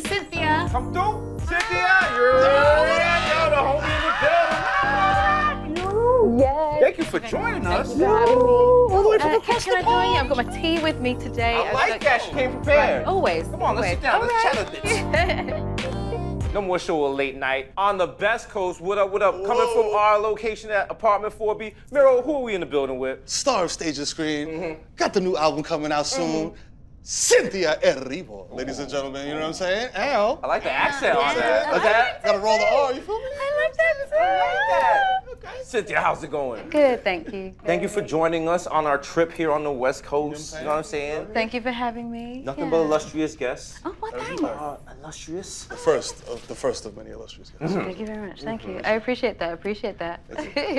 to Cynthia. Come through, Cynthia. You're the homie in the building. Yes. Thank you for joining us. Thank you for having me. Can I join you? I've got my tea with me today. I like that. She came prepared. Always. Come on, let's sit down. Let's chat a bit. bit. No more show of late night on the best coast. What up, what up? Coming from our location at apartment 4B. Miro, who are we in the building with? Star of stage and screen. Got the new album coming out soon. Cynthia Erivo, ladies and gentlemen, you know what I'm saying? Al. I like the accent on that. Okay. Gotta roll the R, you feel me? I like that too. I like that. Okay. Cynthia, how's it going? Good, thank you. Thank you for joining us on our trip here on the West Coast. You know what I'm saying? Thank you for having me. Nothing but illustrious guests. Oh, well, thanks. Illustrious. The first of many illustrious guests. Thank you very much. Thank you. I appreciate that.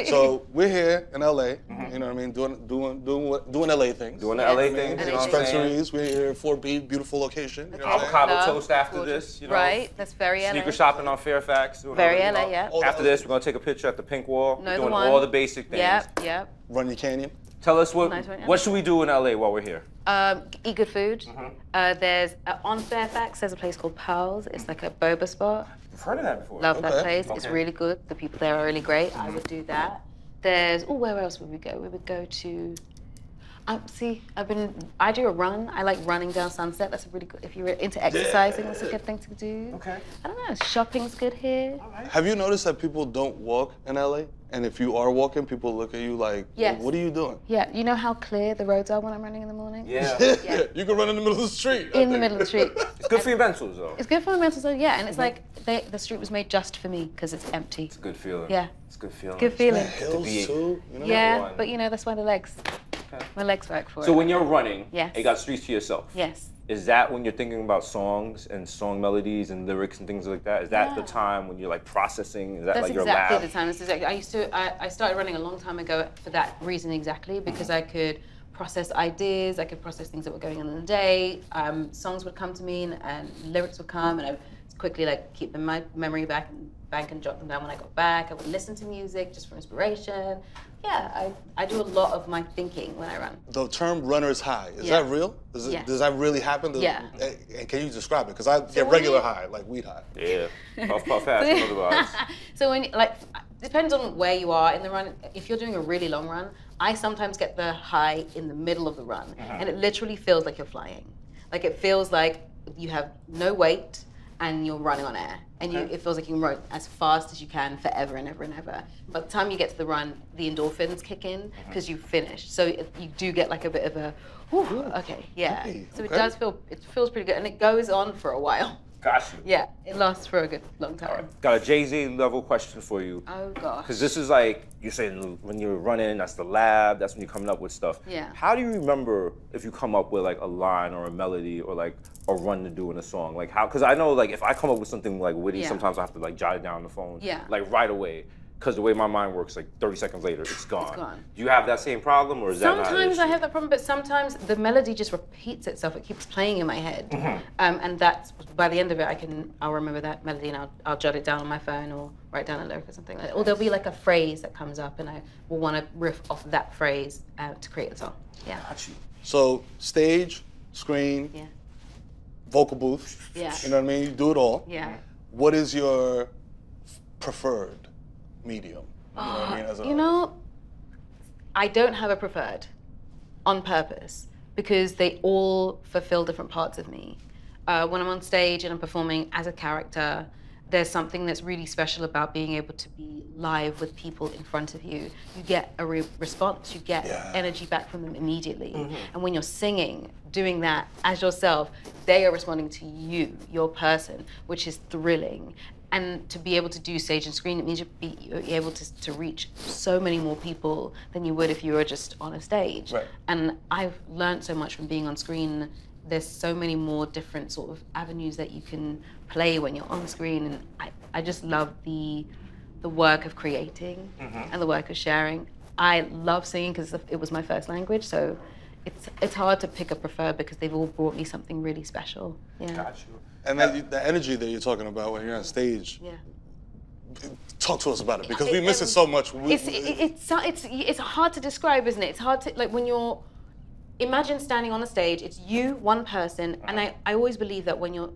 So we're here in LA, you know what I mean, doing LA things. Doing the LA things, you know what I'm saying? Dispensaries, we're here at 4B, beautiful location. You know what I'm saying? Avocado Love, toast after gorgeous. this, you know. Right, that's very LA. Sneaker shopping on Fairfax. Doing Very all, you LA, know. yeah. After this, we're gonna take a picture at the Pink Wall. Know We're the doing one. all the basic things. Yep. Run your canyon. Tell us Nice one, yeah. what should we do in LA while we're here? Eat good food. There's on Fairfax. There's a place called Pearls. It's like a boba spot. I've heard of that before. Love that Okay. place. It's really good. The people there are really great. I would do that. There's where else would we go? We would go to. I do a run. I like running down Sunset. That's a really good. If you're into exercising, that's a good thing to do. Okay. I don't know. Shopping's good here. Have you noticed that people don't walk in LA? And if you are walking, people look at you like, Yes. what are you doing? Yeah. You know how clear the roads are when I'm running in the morning? Yeah. Yeah. You can run in the middle of the street. In the middle of the street. It's good for your mentals, though. It's good for my mental health, yeah. And it's like the street was made just for me because it's empty. It's a good feeling. Yeah. It's a good feeling. Good feeling. Hills be- too, you know? Yeah, one. but that's why the legs. Okay. My legs work for it. So when you're running, Yes. you got streets to yourself. Yes. Is that when you're thinking about songs and song melodies and lyrics and things like that? Is that the Yeah. time when you're like processing? Is that That's like your exactly lab? the time. I started running a long time ago for that reason exactly, because I could process ideas, I could process things that were going on in the day. Songs would come to me and lyrics would come, and I would quickly keep them in my memory bank and jot them down when I got back. I would listen to music just for inspiration. Yeah, I do a lot of my thinking when I run. The term runner's high, is Yeah. that real? Yeah. Does that really happen? Yeah. And can you describe it? Because I get when regular you- high, like weed high. Yeah. Puff, puff, fast, otherwise. So depends on where you are in the run. If you're doing a really long run, I sometimes get the high in the middle of the run, and it literally feels like you're flying. Like it feels like you have no weight and you're running on air, and it feels like you can run as fast as you can forever and ever and ever. By the time you get to the run, the endorphins kick in because you've finished. So you do get like a bit of a, whew, okay, yeah. Okay, So okay. it feels pretty good, and it goes on for a while. Got you. Yeah, it lasts for a good long time. All right. Got a Jay-Z level question for you. Oh gosh. Because this is like, you're saying when you're running, that's the lab, that's when you're coming up with stuff. Yeah. How do you remember if you come up with like a line or a melody or like a run to do in a song? Like how, because I know like if I come up with something like witty, Yeah. sometimes I have to like jot it down on the phone. Yeah. Like right away. Because the way my mind works, like 30 seconds later, it's gone. It's gone. Do you have that same problem, or is that not an Sometimes I issue? have that problem, but sometimes the melody just repeats itself. It keeps playing in my head, and that's by the end of it, I'll remember that melody and I'll jot it down on my phone or write down a lyric or something like that. Or there'll be like a phrase that comes up, and I will want to riff off that phrase to create a song. Yeah. Got you. So stage, screen, Yeah. vocal booth, Yeah. you know what I mean? You do it all. Yeah. What is your preferred medium? You know what I mean? As a I don't have a preferred on purpose because they all fulfill different parts of me. When I'm on stage and I'm performing as a character, there's something that's really special about being able to be live with people in front of you. You get a response, you get energy back from them immediately. And when you're singing, doing that as yourself, they are responding to you, your person, which is thrilling. And to be able to do stage and screen, it means you're able to reach so many more people than you would if you were just on a stage. Right. And I've learned so much from being on screen. There's so many more different sort of avenues that you can play when you're on screen. And I just love the work of creating and the work of sharing. I love singing because it was my first language, so it's hard to pick a preferred because they've all brought me something really special. Yeah. Got you. And then the energy that you're talking about when you're on stage, Yeah. talk to us about it because we miss it so much. It's hard to describe, isn't it? It's hard to, when you're, imagine standing on a stage, it's you, one person, and I always believe that when you're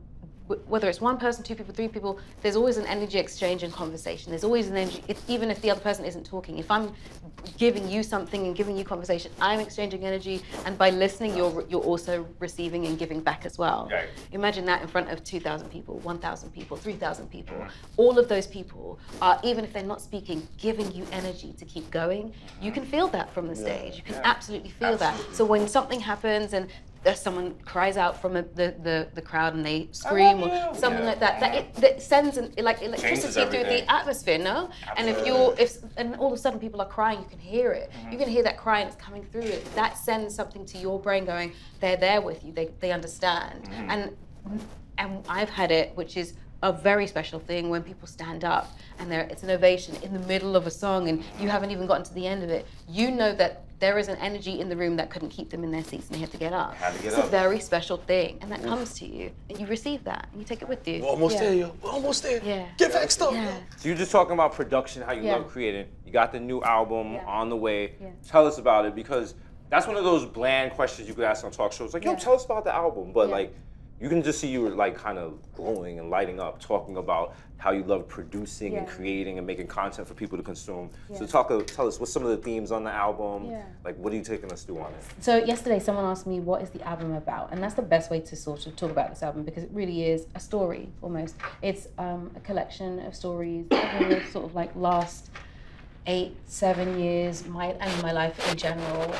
whether it's one person, 2 people, 3 people, there's always an energy exchange and conversation. There's always an energy, even if the other person isn't talking. If I'm giving you something and giving you conversation, I'm exchanging energy, and by listening, you're also receiving and giving back as well. Right. Imagine that in front of 2,000 people, 1,000 people, 3,000 people. All of those people are, even if they're not speaking, giving you energy to keep going. You can feel that from the stage. You can absolutely feel that. So when something happens and someone cries out from the crowd and they scream or something like that, it sends like electricity through the atmosphere, no? Absolutely. And all of a sudden people are crying, you can hear it. You can hear that cry and it's coming through it. That sends something to your brain going, they're there with you, they understand. And I've had it, which is a very special thing when people stand up and it's an ovation in the middle of a song and you haven't even gotten to the end of it. You know that there is an energy in the room that couldn't keep them in their seats and they had to get up. It's a very special thing, and that comes to you, and you receive that, and you take it with you. We're almost there, yo. We're almost there. Yeah. Get vexed up. Yeah. So you're just talking about production, how you love creating. You got the new album on the way. Yeah. Tell us about it, because that's one of those bland questions you could ask on talk shows. Like, yo, tell us about the album. But like, you can just see you were like kind of glowing and lighting up, talking about how you love producing and creating and making content for people to consume. So tell us, what's some of the themes on the album? Like, what are you taking us through on it? So yesterday someone asked me, what is the album about? And that's the best way to sort of talk about this album, because it really is a story, almost. It's a collection of stories over the sort of like last 8-7 years, my life in general.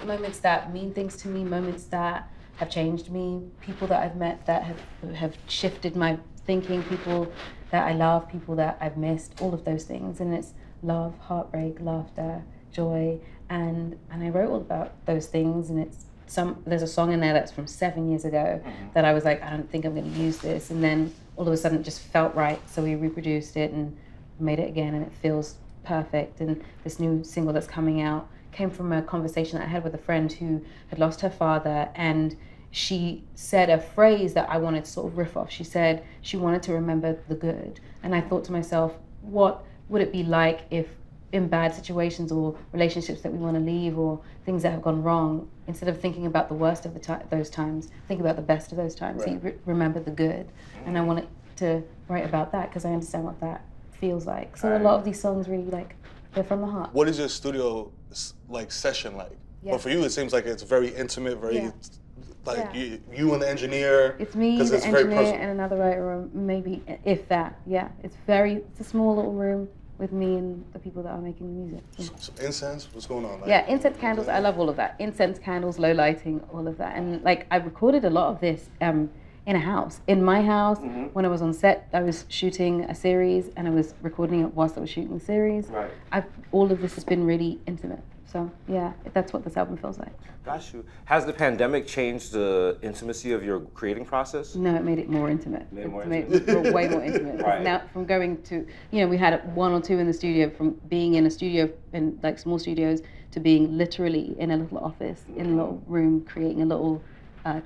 Moments that mean things to me, moments that have changed me, people that I've met that have shifted my thinking, people that I love, people that I've missed, all of those things. And it's love, heartbreak, laughter, joy, and I wrote all about those things. And there's a song in there that's from 7 years ago that I was like, I don't think I'm going to use this, and then all of a sudden it just felt right, so we reproduced it and made it again, and it feels perfect. And this new single that's coming out came from a conversation that I had with a friend who had lost her father, and she said a phrase that I wanted to sort of riff off. She said she wanted to remember the good. And I thought to myself, what would it be like if in bad situations or relationships that we want to leave or things that have gone wrong, instead of thinking about the worst of those times, think about the best of those times. So you remember the good. And I wanted to write about that because I understand what that feels like. So a lot of these songs really they're from the heart. What is your studio like session like? Well, for you, it seems like it's very intimate, very like you and the engineer. It's me, the it's engineer, very personal. and another writer, or maybe if that. Yeah, it's a small little room with me and the people that are making the music. So incense, what's going on? Like, incense, candles. I love all of that. Incense, candles, low lighting, all of that. And like I recorded a lot of this in a house, in my house. When I was on set, I was shooting a series, and I was recording it whilst I was shooting the series. Right. All of this has been really intimate. So yeah, that's what this album feels like. Got you. Has the pandemic changed the intimacy of your creating process? No, it made it more intimate. Made it more way more intimate. Right. Now, from going to, we had 1 or 2 in the studio, from being in a studio, in like small studios, to being literally in a little office, in a little room, creating a little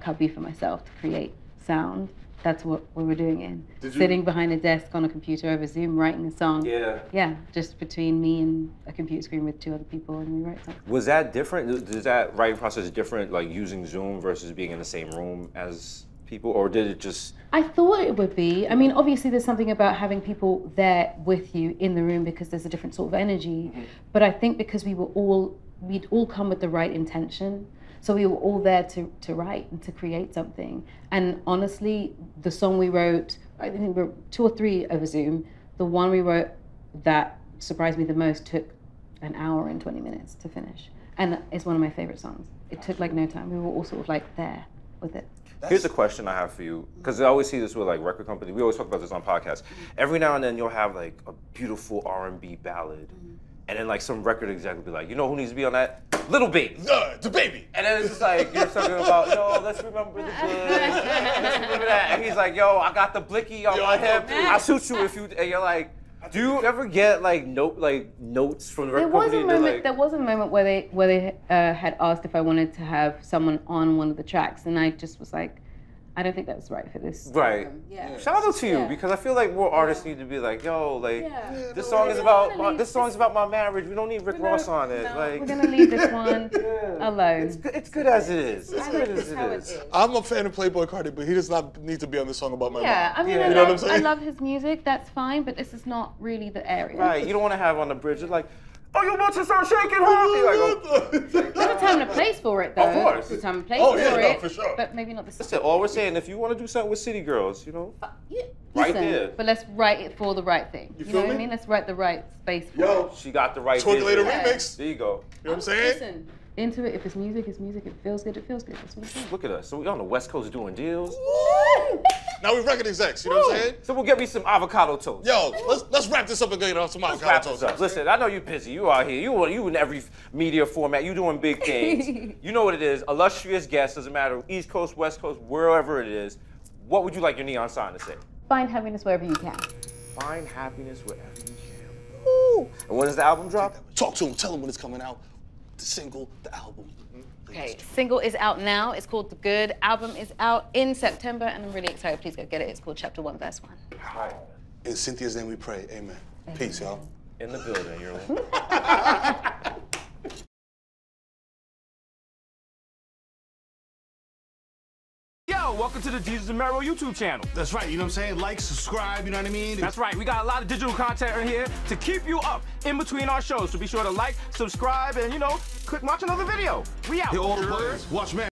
cubby for myself to create sound. That's what we were doing sitting behind a desk on a computer over Zoom, writing a song. Yeah, just between me and a computer screen with 2 other people, and we write songs. Was that different? Is that writing process different, like using Zoom versus being in the same room as people, or did it just? I thought it would be. I mean, obviously there's something about having people there with you in the room because there's a different sort of energy. But I think because we'd all come with the right intention. So we were all there to write and to create something. And honestly, the song we wrote, I think we wrote 2 or 3 over Zoom. The one we wrote that surprised me the most took an hour and 20 minutes to finish. And it's one of my favorite songs. It took like no time. We were all sort of like there with it. Here's a question I have for you, because I always see this with like record companies. We always talk about this on podcasts. Every now and then you'll have like a beautiful R&B ballad. And then like some record exec will be like, you know who needs to be on that? Little Baby. The baby. And then it's just like, you're talking about, yo, let's remember the good. Let's remember that. And he's like, yo, I got the blicky on my hip. I'll shoot you if you, and you're like, do you ever get like notes from the record company? There was a moment where they had asked if I wanted to have someone on one of the tracks, and I just was like, I don't think that's right for this. Right. Yeah. Shout out to you because I feel like more artists need to be like, yo, like this song is about my marriage. We don't need Rick Ross on it. No, like we're gonna leave this one alone. It's good as it is. It's good as it is. I'm a fan of Playboy Cardi, but he does not need to be on the song about my mom. Yeah, I mean, you know what I'm saying? I love his music. That's fine, but this is not really the area. Right. You don't want to have on the bridge. It's like, oh, you about to start shaking, huh? There's a time and a place for it, though. Of course. There's a time and place for it. For sure. But maybe not the same. Listen, all we're saying, if you want to do something with City Girls, you know, right there. But let's write it for the right thing. You know what I mean? Let's write the right space for it. She got the right Twinkle remix. There you go. You know what I'm saying? Listen, into it. If it's music, it's music. If it feels good, it feels good. That's what I'm saying. Look at us. So we on the West Coast doing deals. Now we record execs, you know what I'm saying? So we'll get me some avocado toast. Yo, let's wrap this up and get off some avocado toast. Up. Listen, I know you're busy. You out here. You in every media format. You doing big things. You know what it is. Illustrious guest. Doesn't matter East Coast, West Coast, wherever it is. What would you like your neon sign to say? Find happiness wherever you can. Find happiness wherever you can. Woo. And when does the album drop? Talk to him. Tell him when it's coming out. The single, the album. Okay, single is out now. It's called The Good. Album is out in September, and I'm really excited. Please go get it. It's called Chapter 1, Verse 1. All right. In Cynthia's name we pray. Amen. Peace, y'all. In the building, you're Yo, welcome to the DESUS MERO YouTube channel. That's right, you know what I'm saying? Like, subscribe, you know what I mean? That's right, we got a lot of digital content in here to keep you up in between our shows. So be sure to like, subscribe, and, you know, click watch another video. We out. Hit all the buttons. Watch, man.